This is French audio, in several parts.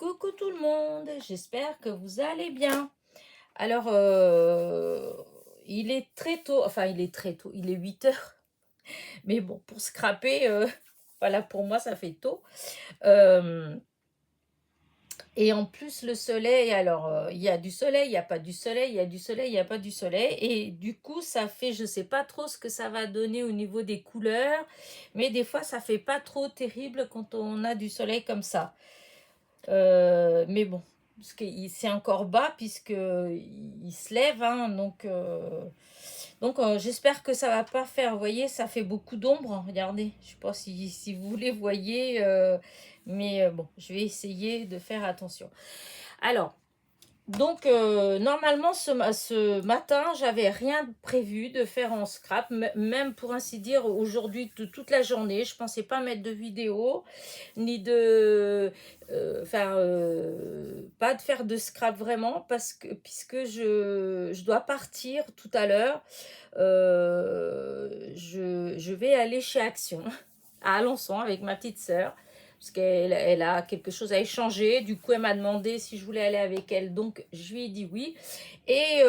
Coucou tout le monde, j'espère que vous allez bien. Alors, il est très tôt, enfin il est très tôt, il est 8 heures, mais bon, pour scraper, voilà, pour moi ça fait tôt. Euh, et en plus le soleil, alors il y a du soleil, il n'y a pas du soleil, il y a du soleil, il n'y a pas du soleil, et du coup ça fait, je sais pas trop ce que ça va donner au niveau des couleurs, mais des fois ça fait pas trop terrible quand on a du soleil comme ça. Mais bon, parce que c'est encore bas puisque il se lève, hein, donc j'espère que ça va pas faire. Vous voyez, ça fait beaucoup d'ombre, hein, regardez. Je sais pas si vous les voyez, mais bon, je vais essayer de faire attention. Alors, donc, normalement, ce matin, j'avais rien prévu de faire en scrap, même pour ainsi dire, aujourd'hui, toute la journée. Je pensais pas mettre de vidéo, ni de. Enfin, pas de faire de scrap vraiment, puisque je dois partir tout à l'heure. Je vais aller chez Action, à Alençon, avec ma petite sœur parce qu'elle a quelque chose à échanger. Du coup, elle m'a demandé si je voulais aller avec elle, donc je lui ai dit oui. Et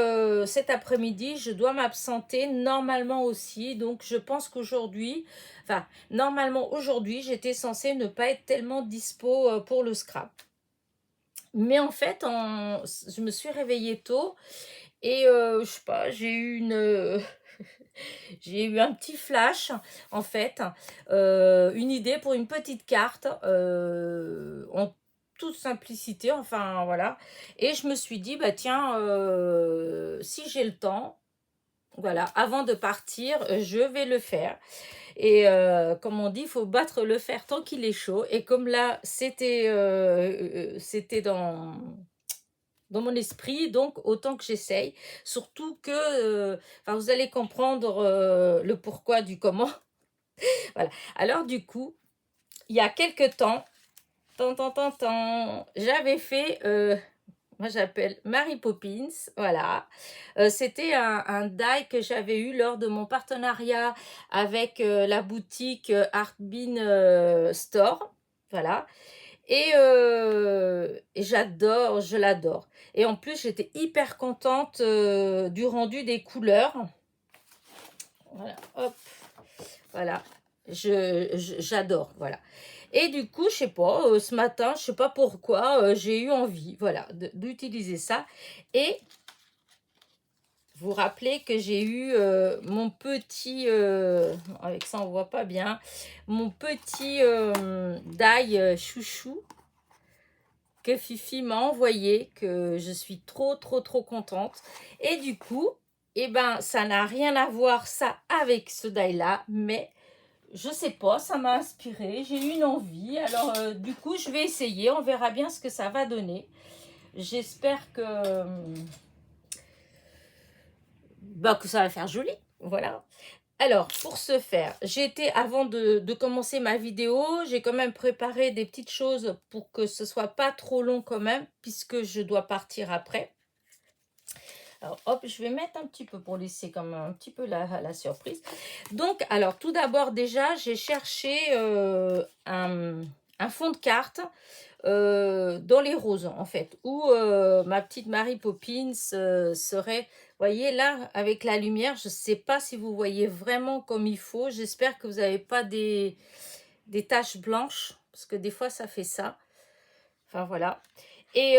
cet après-midi, je dois m'absenter normalement aussi, donc je pense qu'aujourd'hui, enfin, normalement aujourd'hui, j'étais censée ne pas être tellement dispo pour le scrap. Mais en fait, je me suis réveillée tôt et je sais pas, j'ai eu un petit flash, en fait, une idée pour une petite carte, en toute simplicité, enfin voilà. Et je me suis dit, bah tiens, si j'ai le temps, voilà, avant de partir, je vais le faire. Et comme on dit, il faut battre le fer tant qu'il est chaud. Et comme là, c'était dans mon esprit, donc autant que j'essaye. Surtout que, enfin, vous allez comprendre le pourquoi du comment. Voilà. Alors du coup, il y a quelques temps, j'avais fait, moi j'appelle Mary Poppins, voilà. C'était un die que j'avais eu lors de mon partenariat avec la boutique Artbin Store, voilà. Et j'adore, je l'adore. Et en plus, j'étais hyper contente du rendu des couleurs. Voilà, hop, voilà. J'adore, voilà. Et du coup, je sais pas, ce matin, je sais pas pourquoi, j'ai eu envie, voilà, d'utiliser ça. Et vous rappelez que j'ai eu mon petit, avec ça on voit pas bien, mon petit die chouchou que Fifi m'a envoyé, que je suis trop contente. Et du coup, eh ben, ça n'a rien à voir ça avec ce die là, mais je sais pas, ça m'a inspiré, j'ai eu une envie. Alors du coup, je vais essayer, on verra bien ce que ça va donner. J'espère que ça va faire joli, voilà. Alors, pour ce faire, avant de commencer ma vidéo, j'ai quand même préparé des petites choses pour que ce soit pas trop long quand même, puisque je dois partir après. Alors, hop, je vais mettre un petit peu pour laisser comme un petit peu la surprise. Donc, alors, tout d'abord, déjà, j'ai cherché un fond de carte dans les roses, en fait, où ma petite Mary Poppins serait. Vous voyez, là, avec la lumière, je ne sais pas si vous voyez vraiment comme il faut. J'espère que vous n'avez pas des taches blanches, parce que des fois, ça fait ça. Enfin, voilà. Et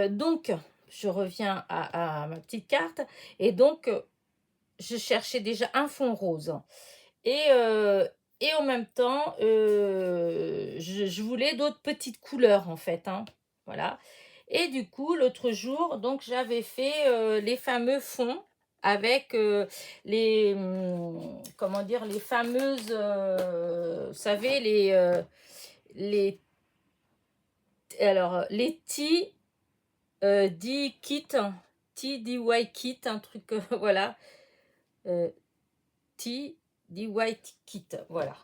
donc, je reviens à ma petite carte. Et donc, je cherchais déjà un fond rose. Et en même temps, je voulais d'autres petites couleurs, en fait, hein. Voilà. Et du coup, l'autre jour, donc, j'avais fait les fameux fonds avec comment dire, les fameuses, vous savez, les les D kit, TDY kit, un truc, voilà, TDY kit, voilà.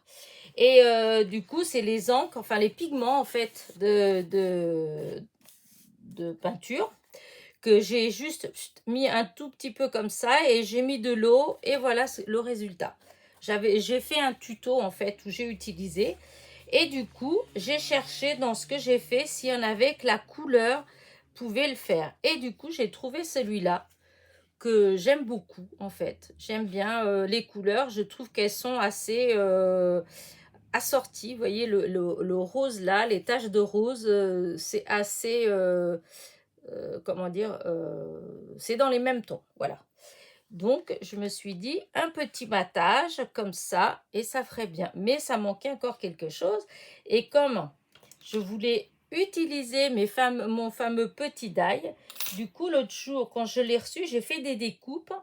Et du coup, c'est les encres, enfin les pigments en fait de peinture que j'ai juste mis un tout petit peu comme ça et j'ai mis de l'eau et voilà le résultat. J'ai fait un tuto en fait où j'ai utilisé Et du coup, j'ai cherché dans ce que j'ai fait s'il y en avait que la couleur pouvait le faire. Et du coup, j'ai trouvé celui-là que j'aime beaucoup en fait. J'aime bien les couleurs. Je trouve qu'elles sont assez assorties. Vous voyez le rose là, les taches de rose, c'est assez, comment dire, c'est dans les mêmes tons. Voilà. Donc, je me suis dit, un petit battage comme ça, et ça ferait bien. Mais ça manquait encore quelque chose. Et comme je voulais utiliser mon fameux petit die, du coup, l'autre jour, quand je l'ai reçu, j'ai fait des découpes.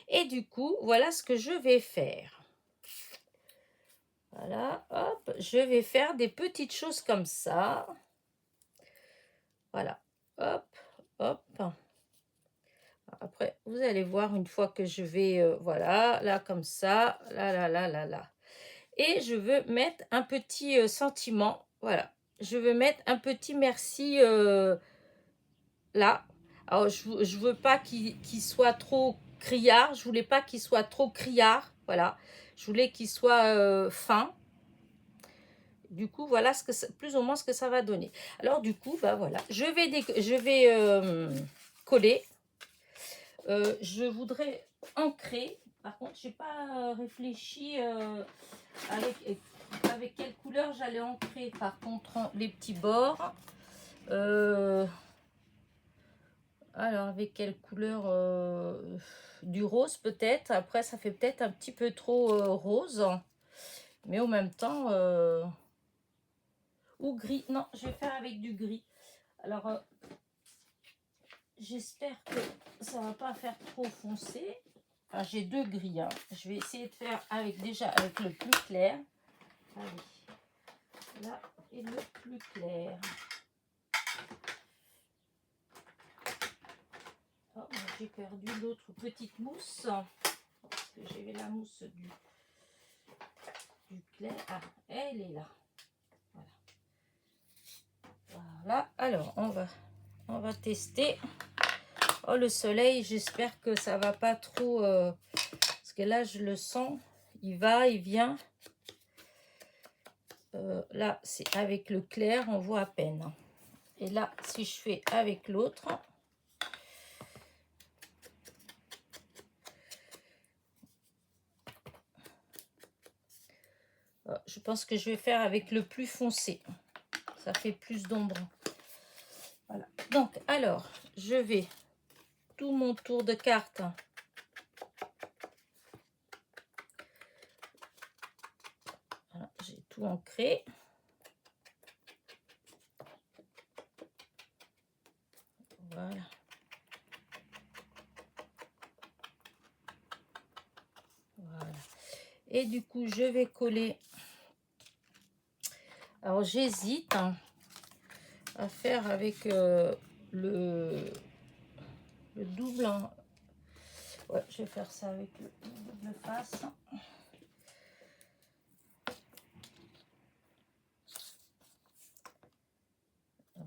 Et du coup, voilà ce que je vais faire. Voilà, hop, je vais faire des petites choses comme ça. Voilà, hop, hop. Après, vous allez voir une fois que je vais, voilà, là comme ça, là. Et je veux mettre un petit sentiment, voilà. Je veux mettre un petit merci là. Alors, je veux pas qu'il soit trop criard. Je voulais pas qu'il soit trop criard, voilà. Je voulais qu'il soit fin. Du coup, voilà plus ou moins ce que ça va donner. Alors, du coup, bah voilà. Je vais coller. Je voudrais ancrer. Par contre, j'ai pas réfléchi avec quelle couleur j'allais ancrer. Par contre, les petits bords. Alors, avec quelle couleur du rose peut-être. Après, ça fait peut-être un petit peu trop rose. Mais en même temps... ou gris. Non, je vais faire avec du gris. Alors, j'espère que ça va pas faire trop foncé. Enfin, j'ai deux gris. Hein. Je vais essayer de faire déjà avec le plus clair. Allez, là et le plus clair. Oh, j'ai perdu l'autre petite mousse. Parce que j'avais la mousse du clair. Ah, elle est là. Voilà. Alors, on va tester. Oh, le soleil, j'espère que ça va pas trop... parce que là, je le sens. Il va, il vient. Là, c'est avec le clair, on voit à peine. Et là, si je fais avec l'autre... je pense que je vais faire avec le plus foncé. Ça fait plus d'ombre. Voilà. Donc, alors, je vais tout mon tour de carte. Voilà, j'ai tout ancré. Voilà. Voilà. Et du coup, je vais coller. Alors, j'hésite à faire avec le double. Ouais, je vais faire ça avec le double face.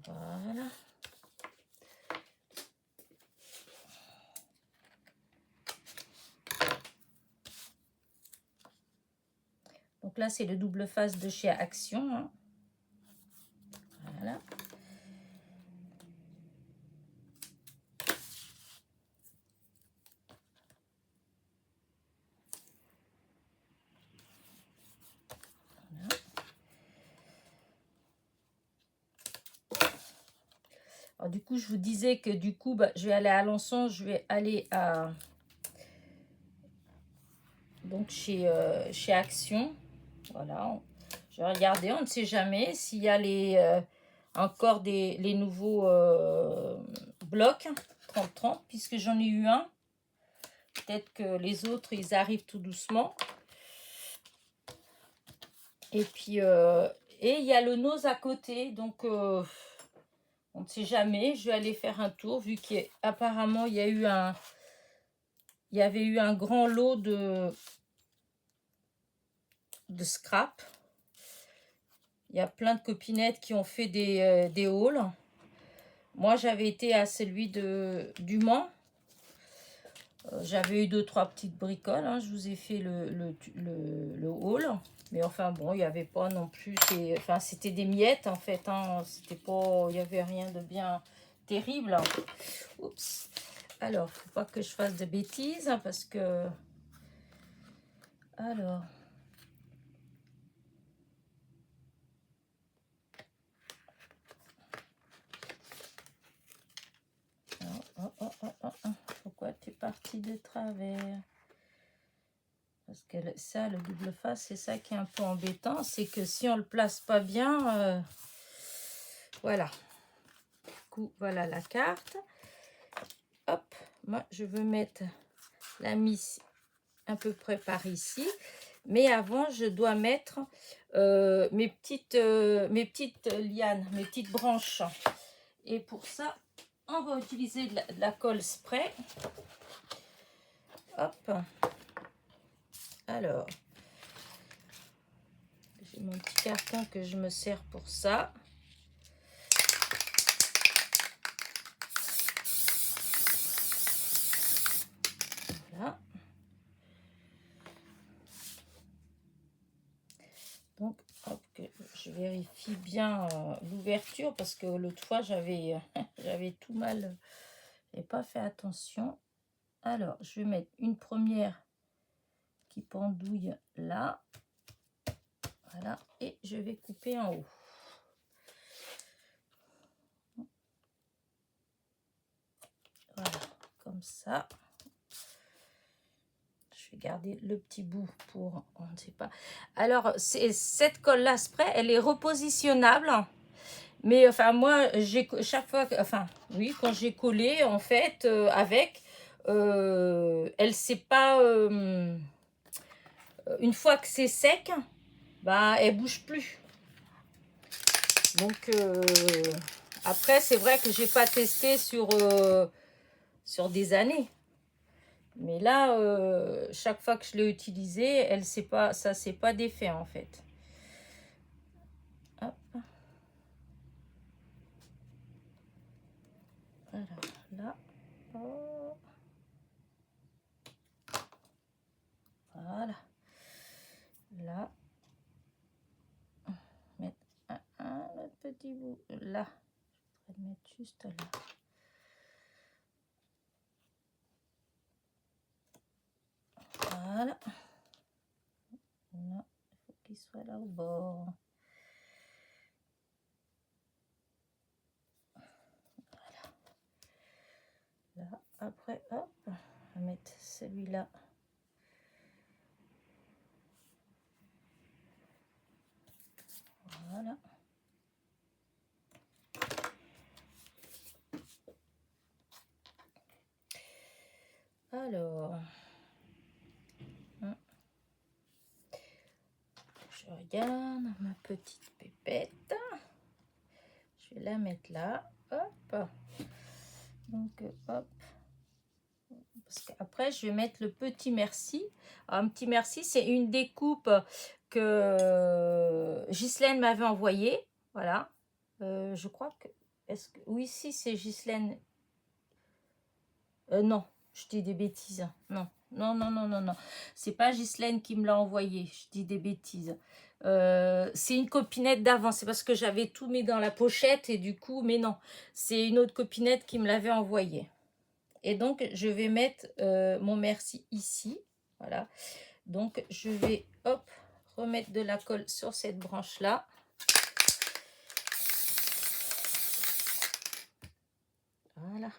Voilà. Donc là, c'est le double face de chez Action. Hein. Voilà. Alors, du coup, je vous disais que du coup, bah, je vais aller à Alençon, je vais aller à donc chez Action. Voilà, je vais regarder, on ne sait jamais s'il y a encore les nouveaux blocs 30-30, puisque j'en ai eu un. Peut-être que les autres, ils arrivent tout doucement. Et puis, et il y a le nose à côté, donc on ne sait jamais. Je vais aller faire un tour, vu qu'apparemment, il y avait eu un grand lot de scrap. Il y a plein de copinettes qui ont fait des hauls. Moi, j'avais été à celui du Mans. J'avais eu 2-3 petites bricoles. Hein. Je vous ai fait le haul. Mais enfin bon, il n'y avait pas non plus... Enfin, c'était des miettes en fait. Hein, c'était pas... Il n'y avait rien de bien terrible. Hein. Oups. Alors, faut pas que je fasse de bêtises hein, parce que... Alors... Pourquoi tu es parti de travers? Parce que ça, le double face, c'est ça qui est un peu embêtant. C'est que si on le place pas bien... voilà. Du coup, voilà la carte. Hop. Moi, je veux mettre la mise à peu près par ici. Mais avant, je dois mettre mes petites lianes, mes petites branches. Et pour ça, on va utiliser de la colle spray. Hop. Alors, j'ai mon petit carton que je me sers pour ça. Voilà. Donc, hop, que je vérifie bien l'ouverture parce que l'autre fois, j'avais tout mal. Je n'ai pas fait attention. Alors, je vais mettre une première qui pendouille là. Voilà. Et je vais couper en haut. Voilà, comme ça. Je vais garder le petit bout pour, on ne sait pas. Alors, cette colle-là, spray, elle est repositionnable. Mais enfin, moi, chaque fois, enfin, oui, quand j'ai collé, en fait, avec, elle sait pas, une fois que c'est sec, bah, elle bouge plus. Donc, après, c'est vrai que j'ai pas testé sur des années. Mais là, chaque fois que je l'ai utilisée, elle sait pas, ça c'est pas d'effet en fait. Hop. Alors là, oh. Voilà. Là, mettre un petit bout là. Je vais le mettre juste là. Voilà. Là, il faut qu'il soit là au bord. Là, après, hop, on va mettre celui-là. Voilà. Alors, je regarde ma petite pépette. Je vais la mettre là. Hop. Donc, hop. Parce qu'après, je vais mettre le petit merci. Alors, un petit merci, c'est une découpe que Ghislaine m'avait envoyée. Voilà. Je crois que... Oui, si, c'est Ghislaine. Non, je dis des bêtises. Non, non, non, non, non, non. C'est pas Ghislaine qui me l'a envoyé. Je dis des bêtises. C'est une copinette d'avant. C'est parce que j'avais tout mis dans la pochette et du coup, mais non. C'est une autre copinette qui me l'avait envoyé. Et donc, je vais mettre mon merci ici. Voilà. Donc, je vais, hop, remettre de la colle sur cette branche-là. Voilà.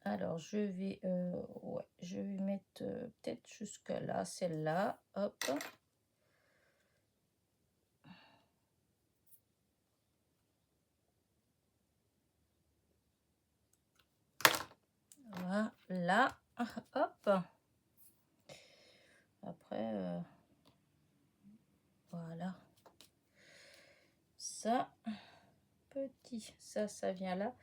Alors, je vais mettre peut-être jusque là, celle-là. Hop. Voilà. Hop. Après, voilà. Ça, petit. Ça vient là.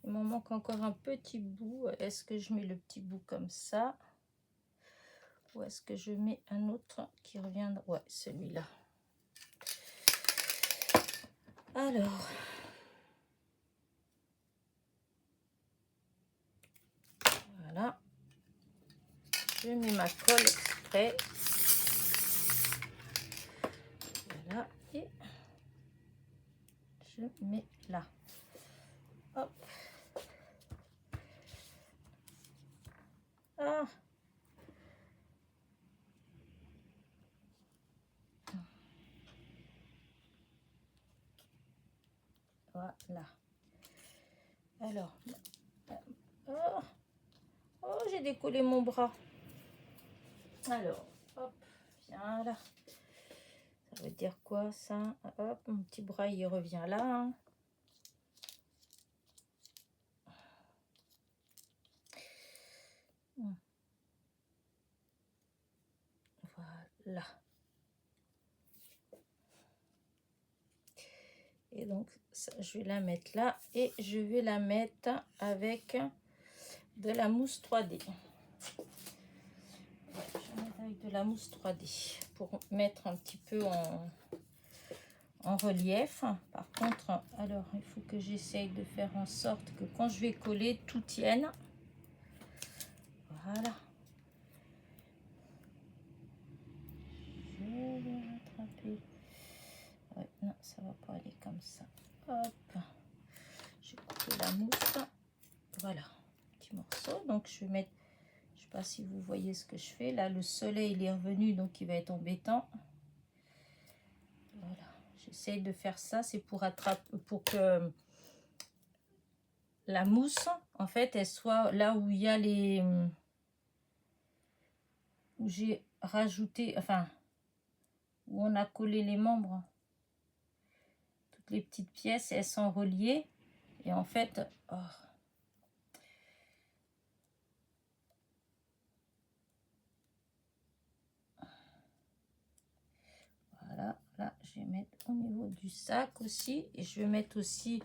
Il m'en manque encore un petit bout. Est-ce que je mets le petit bout comme ça? Ou est-ce que je mets un autre qui revient? Ouais, celui-là. Alors. Voilà. je mets ma colle exprès. Voilà, et je mets là. Hop. Ah. Voilà. Alors, oh, oh, j'ai décollé mon bras. Alors, hop, viens là. Ça veut dire quoi ça? Hop, mon petit bras il revient là. Hein. Voilà. Et donc, ça, je vais la mettre là et je vais la mettre avec de la mousse 3D. Ouais, je vais mettre avec de la mousse 3D pour mettre un petit peu en relief. Par contre, alors, il faut que j'essaye de faire en sorte que quand je vais coller, tout tienne. Voilà. Je vais rattraper. Ouais, non, ça va pas aller comme ça. Hop. Je vais couper la mousse. Voilà, petit morceau. Donc, je vais mettre, je sais pas si vous voyez ce que je fais. Là, le soleil, il est revenu, donc il va être embêtant. Voilà, j'essaye de faire ça. C'est pour attraper, pour que la mousse, en fait, elle soit là où il y a les... où j'ai rajouté, enfin, où on a collé les membres. Toutes les petites pièces, elles sont reliées. Et en fait... Oh. Voilà, là, je vais mettre au niveau du sac aussi. Et je vais mettre aussi,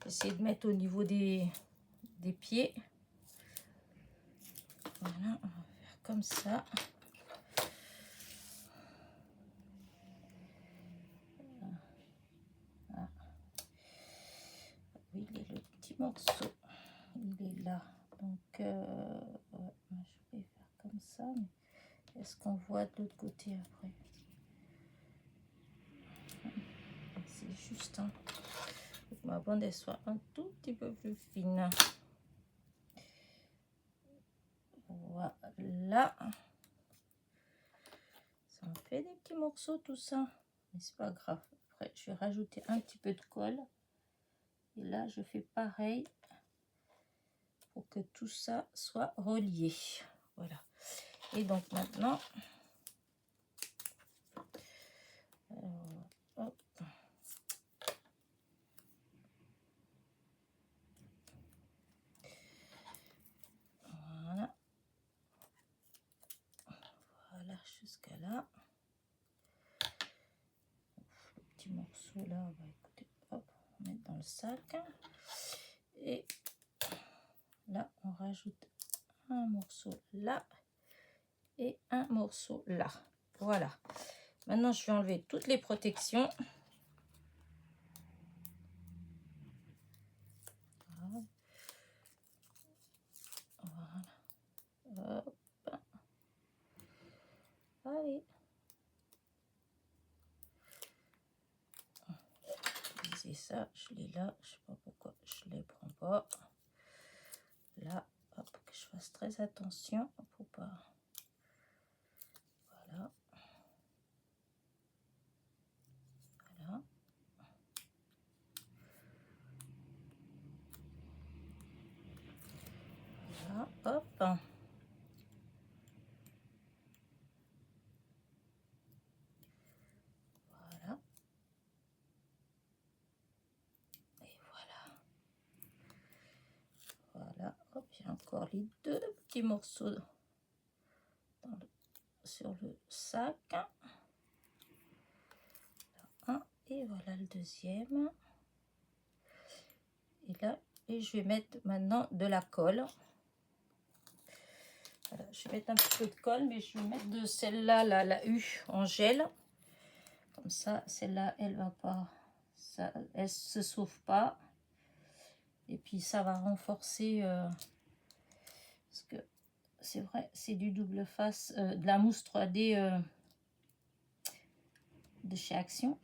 essayer de mettre au niveau des pieds. Voilà, on va faire comme ça. Voilà. Oui, il est le petit morceau. Il est là. Donc, ouais, je vais faire comme ça. Mais est-ce qu'on voit de l'autre côté après? C'est juste, hein. Faut que ma bande elle soit un tout petit peu plus fine. Voilà. Ça me fait des petits morceaux tout ça. Mais c'est pas grave. Après, je vais rajouter un petit peu de colle. Et là, je fais pareil pour que tout ça soit relié. Voilà. Et donc maintenant, hop. Voilà. Voilà, jusqu'à là. Le petit morceau là, on va écouter, hop, on va mettre dans le sac. Et là, on rajoute un morceau là et un morceau là. Voilà. Maintenant, je vais enlever toutes les protections. Voilà. Hop. Allez. C'est ça, je l'ai là. Je sais pas pourquoi je les prends pas. Là, hop, que je fasse très attention pour pas. Voilà. Voilà. Voilà, hop. Voilà. Et voilà. Voilà, hop, j'ai encore les deux petits morceaux sur le sac. Un, et voilà le deuxième. Et là, et je vais mettre maintenant de la colle. Voilà, je vais mettre un petit peu de colle, mais je vais mettre de celle-là, la U en gel. Comme ça, celle-là, elle va pas, ça, elle se sauve pas. Et puis ça va renforcer parce que c'est vrai, c'est du double face, de la mousse 3D de chez Action.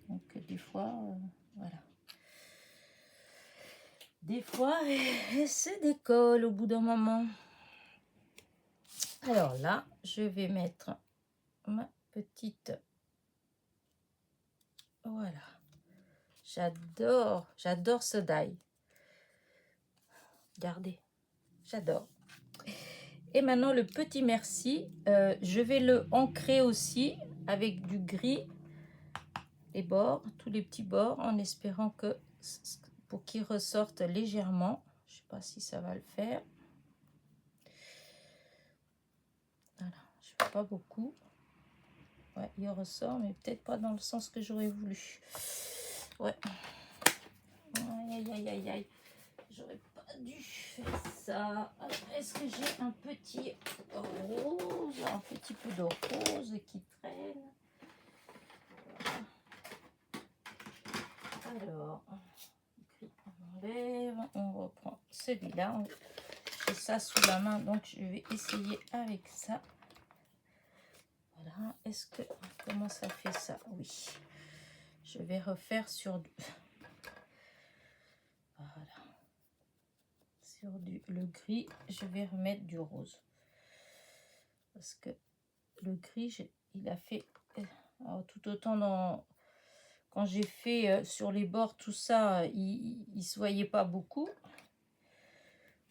Donc des fois, voilà. Des fois, ça décolle au bout d'un moment. Alors là, je vais mettre ma petite... Voilà. J'adore ce die. Regardez, j'adore. Et maintenant, le petit merci, je vais le ancrer aussi avec du gris. Les bords, tous les petits bords, en espérant que pour qu'ils ressortent légèrement. Je ne sais pas si ça va le faire. Voilà, je ne fais pas beaucoup. Ouais, il ressort, mais peut-être pas dans le sens que j'aurais voulu. Ouais. Aïe, aïe, aïe, aïe. J'aurais pas dû faire ça. Est-ce que j'ai un petit rose, un petit peu de rose qui traîne? Alors, on enlève, on reprend celui-là. J'ai ça sous la main, donc je vais essayer avec ça. Voilà. Est-ce que... Comment ça fait ça? Oui. Je vais refaire sur du... Voilà. Sur le gris, je vais remettre du rose. Parce que le gris, il a fait... Alors, tout autant dans... Quand j'ai fait sur les bords, tout ça, il ne se voyait pas beaucoup.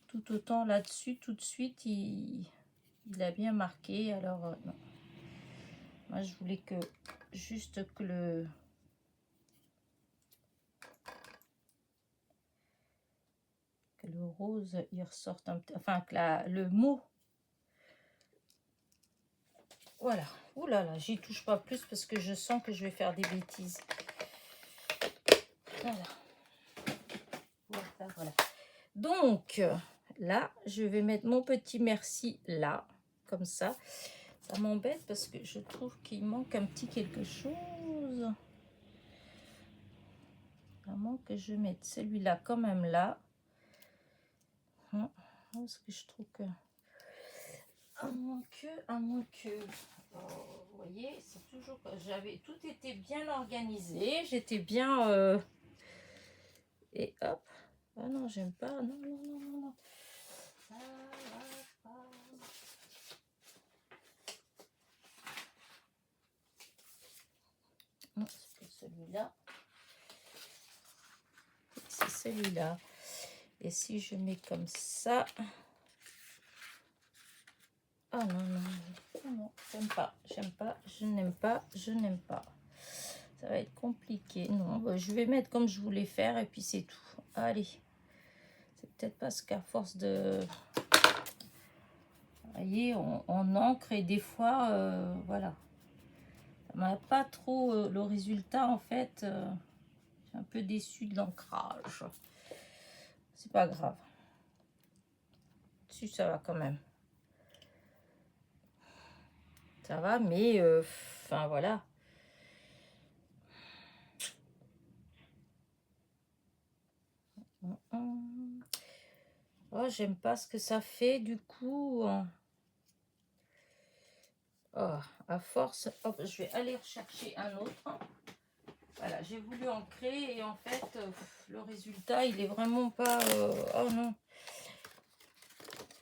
Tout autant là-dessus, tout de suite, il a bien marqué. Alors, non. Moi, je voulais que juste que le rose, il ressorte un petit... Enfin, que le mot... Voilà. Ouh là là, j'y touche pas plus parce que je sens que je vais faire des bêtises. Voilà. Voilà, voilà. Donc, là, je vais mettre mon petit merci là, comme ça. Ça m'embête parce que je trouve qu'il manque un petit quelque chose. Vraiment que je mette celui-là quand même là. Parce que je trouve que... À moins que... vous voyez, c'est toujours... J'avais tout été bien organisé. J'étais bien... Et hop. Ah non, j'aime pas. Non, non, non, non, non. Ça va pas. Non, c'est celui-là. C'est celui-là. Et si je mets comme ça... Ah non, non, non, non, j'aime pas, je n'aime pas, je n'aime pas. Ça va être compliqué. Non, bah, je vais mettre comme je voulais faire et puis c'est tout. Allez. C'est peut-être parce qu'à force de... Vous voyez, on encre et des fois, voilà. Ça m'a pas trop... le résultat, en fait, je suis un peu déçue de l'ancrage. C'est pas grave. Si, ça va quand même. Ça va, mais... Enfin, voilà. Oh, j'aime pas ce que ça fait, du coup... Oh, à force, hop, je vais aller rechercher un autre. Voilà, j'ai voulu ancrer et en fait, le résultat, il est vraiment pas... oh non.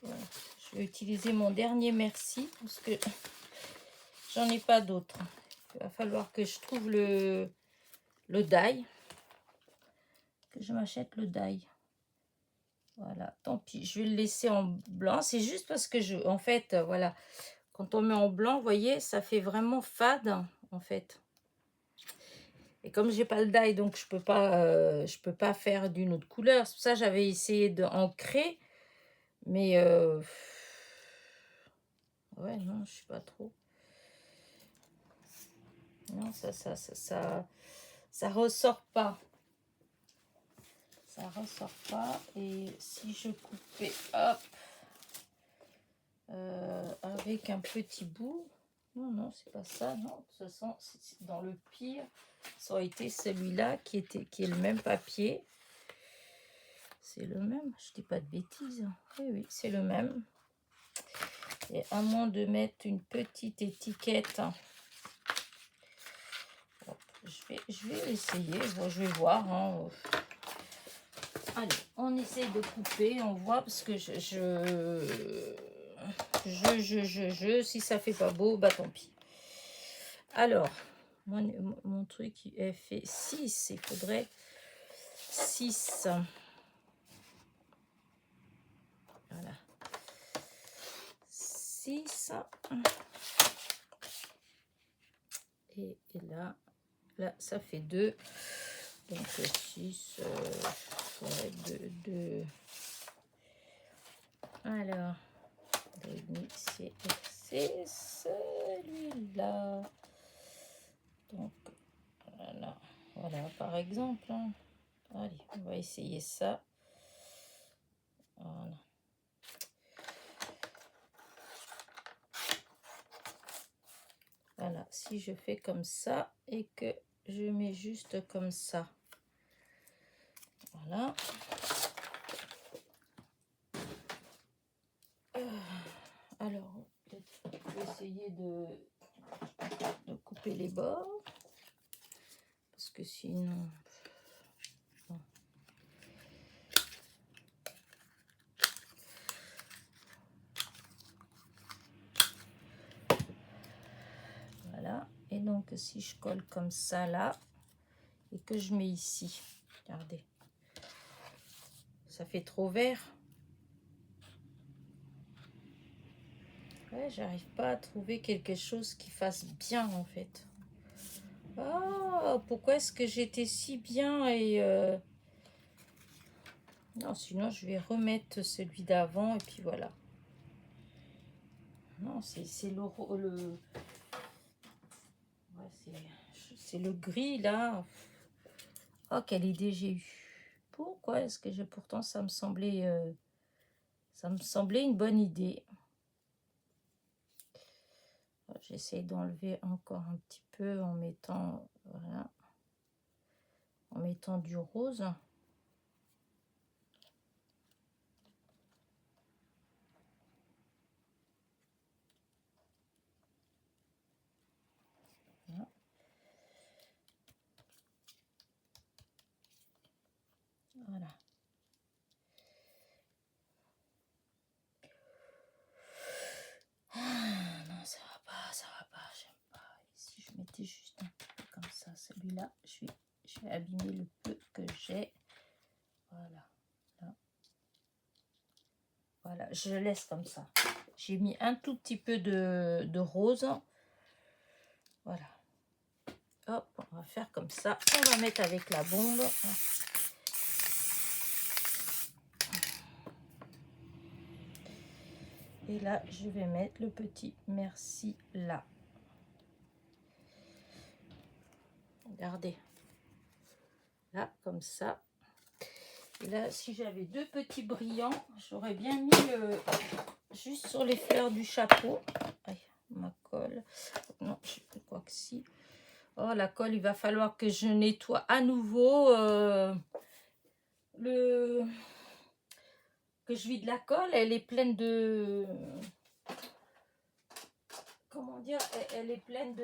Voilà. Je vais utiliser mon dernier merci parce que j'en ai pas d'autre. Il va falloir que je trouve le die. Que je m'achète le die. Voilà, tant pis, je vais le laisser en blanc. C'est juste parce que en fait, voilà, quand on met en blanc, vous voyez, ça fait vraiment fade, en fait. Et comme j'ai pas le die, donc je peux pas faire d'une autre couleur. C'est pour ça que j'avais essayé d'ancrer, mais ouais, non, je suis pas trop. Non, ça ressort pas. Ça ressort pas. Et si je coupais, hop, avec un petit bout. Non, non, c'est pas ça, non. De toute façon, dans le pire, ça aurait été celui-là qui est le même papier. C'est le même, je dis pas de bêtises. Oui, oui, c'est le même. Et à moins de mettre une petite étiquette. Je vais essayer, je vais voir. Hein. Allez, on essaye de couper, on voit, parce que si ça fait pas beau, bah tant pis. Alors, mon truc est fait 6, il faudrait 6. Voilà. 6. Et là, ça fait 2. Donc 6, 2. Alors, c'est celui-là. Donc, voilà, par exemple. Hein. Allez, on va essayer ça. Voilà. Voilà, si je fais comme ça et que je mets juste comme ça. Voilà. Alors, peut-être essayer de couper les bords. Parce que sinon... Bon. Voilà. Et donc, si je colle comme ça, là, et que je mets ici, regardez. Ça fait trop vert. Ouais, j'arrive pas à trouver quelque chose qui fasse bien, en fait. Ah, pourquoi est-ce que j'étais si bien et... Non, sinon, je vais remettre celui d'avant, et puis voilà. Non, c'est c'est le gris, là. Oh, quelle idée j'ai eue. Pourquoi est-ce que j'ai... Pourtant, ça me semblait une bonne idée. J'essaie d'enlever encore un petit peu en mettant... Voilà. En mettant du rose. Voilà. Ah, non, ça va pas, j'aime pas. Et si je mettais juste un peu comme ça, celui-là, je vais abîmer le peu que j'ai. Voilà. Là. Voilà, je le laisse comme ça. J'ai mis un tout petit peu de rose. Voilà. Hop, on va faire comme ça. On va mettre avec la bombe. Et là, je vais mettre le petit merci là. Regardez. Là, comme ça. Et là, si j'avais 2 petits brillants, j'aurais bien mis juste sur les fleurs du chapeau. Aïe, ma colle. Non, je crois que si. Oh, la colle, il va falloir que je nettoie à nouveau que je vide la colle. Elle est pleine de... Comment dire? Elle est pleine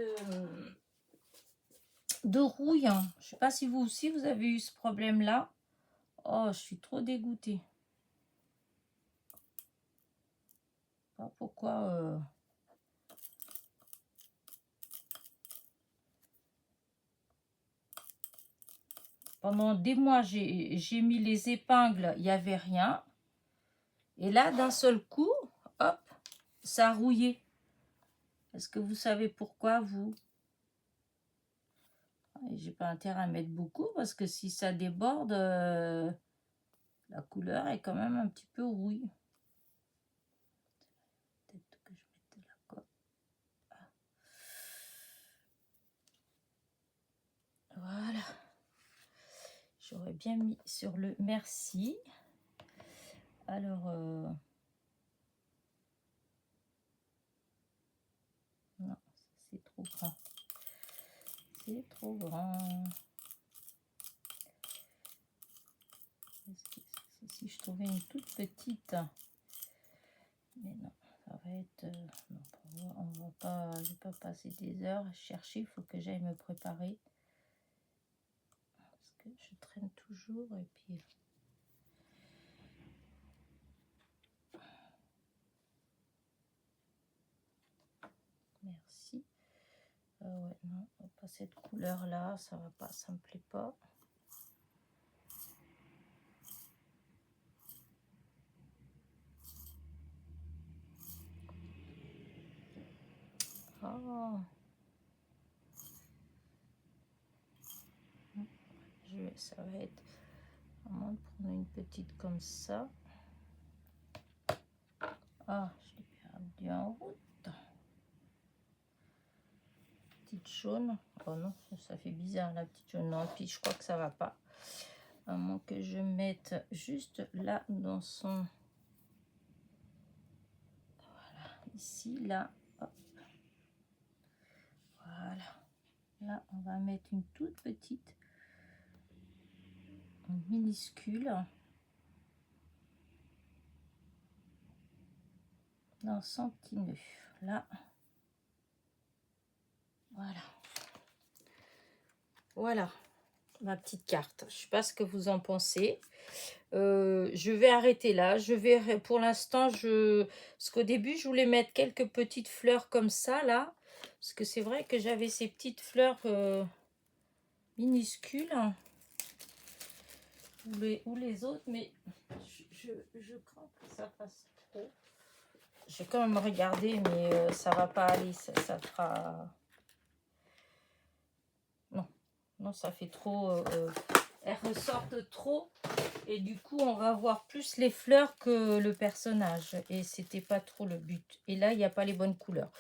de rouille. Je sais pas si vous aussi, vous avez eu ce problème-là. Oh, je suis trop dégoûtée. Pas pourquoi... Pendant des mois, j'ai mis les épingles, il n'y avait rien. Et là, d'un seul coup, hop, ça a rouillé. Est-ce que vous savez pourquoi, vous? J'ai pas intérêt à mettre beaucoup, parce que si ça déborde, la couleur est quand même un petit peu rouille. Peut-être que je mette de la colle. Voilà. J'aurais bien mis sur le merci. Alors, non, c'est trop grand. C'est trop grand. Si je trouvais une toute petite. Mais non, ça va être... non, on va pas, je vais pas passer des heures à chercher, il faut que j'aille me préparer. Parce que je traîne toujours et puis... Merci. Ouais, non, pas cette couleur-là, ça va pas, ça me plaît pas. Oh. Ça va être vraiment de prendre une petite comme ça. Ah, je l'ai perdu en route. Petite jaune. Oh non, ça fait bizarre la petite jaune. Non, puis je crois que ça va pas. À moins que je mette juste là dans son... Voilà, ici, là. Hop. Voilà. Là, on va mettre une toute petite, minuscule. Dans son petit nœud. Là. Voilà. Voilà ma petite carte. Je sais pas ce que vous en pensez. Je vais arrêter là. Je vais, pour l'instant, parce qu'au début, je voulais mettre quelques petites fleurs comme ça, là. Parce que c'est vrai que j'avais ces petites fleurs minuscules. Ou les autres, mais je crains que ça fasse trop. Je vais quand même regarder, mais ça va pas aller. Ça fera... Non, ça fait trop... elles ressortent trop. Et du coup, on va voir plus les fleurs que le personnage. Et c'était pas trop le but. Et là, il n'y a pas les bonnes couleurs.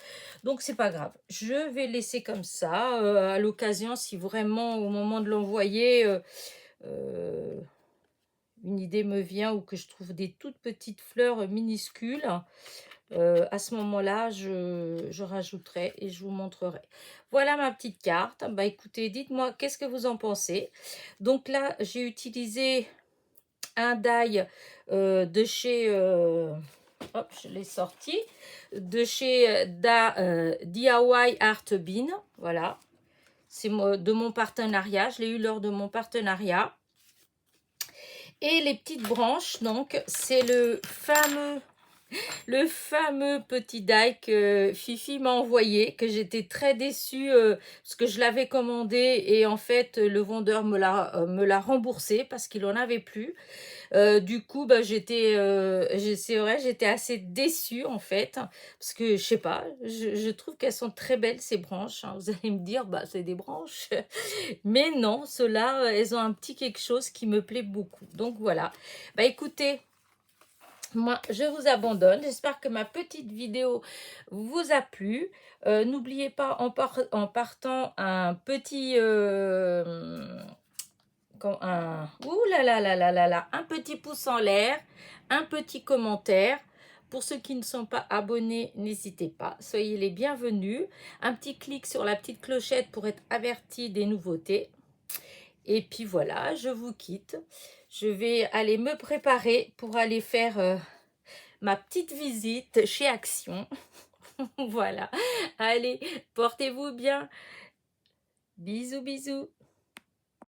Donc, c'est pas grave. Je vais laisser comme ça. À l'occasion, si vraiment, au moment de l'envoyer, une idée me vient ou que je trouve des toutes petites fleurs minuscules, à ce moment-là, je rajouterai et je vous montrerai. Voilà ma petite carte. Bah écoutez, dites-moi, qu'est-ce que vous en pensez? Donc là, j'ai utilisé un die de chez... hop, je l'ai sorti. De chez DIY Art Bean. Voilà. C'est de mon partenariat. Je l'ai eu lors de mon partenariat. Et les petites branches, donc, c'est le fameux petit die que Fifi m'a envoyé, que j'étais très déçue parce que je l'avais commandé et en fait le vendeur me l'a remboursé parce qu'il en avait plus. Du coup, bah, c'est vrai, j'étais assez déçue en fait, parce que je sais pas, je trouve qu'elles sont très belles ces branches, hein. Vous allez me dire, bah c'est des branches, mais non, ceux-là, elles ont un petit quelque chose qui me plaît beaucoup. Donc voilà, bah écoutez, moi, je vous abandonne. J'espère que ma petite vidéo vous a plu. N'oubliez pas, en partant, un petit... un petit pouce en l'air, un petit commentaire. Pour ceux qui ne sont pas abonnés, n'hésitez pas. Soyez les bienvenus. Un petit clic sur la petite clochette pour être averti des nouveautés. Et puis voilà, je vous quitte. Je vais aller me préparer pour aller faire... ma petite visite chez Action. Voilà. Allez, portez-vous bien. Bisous, bisous.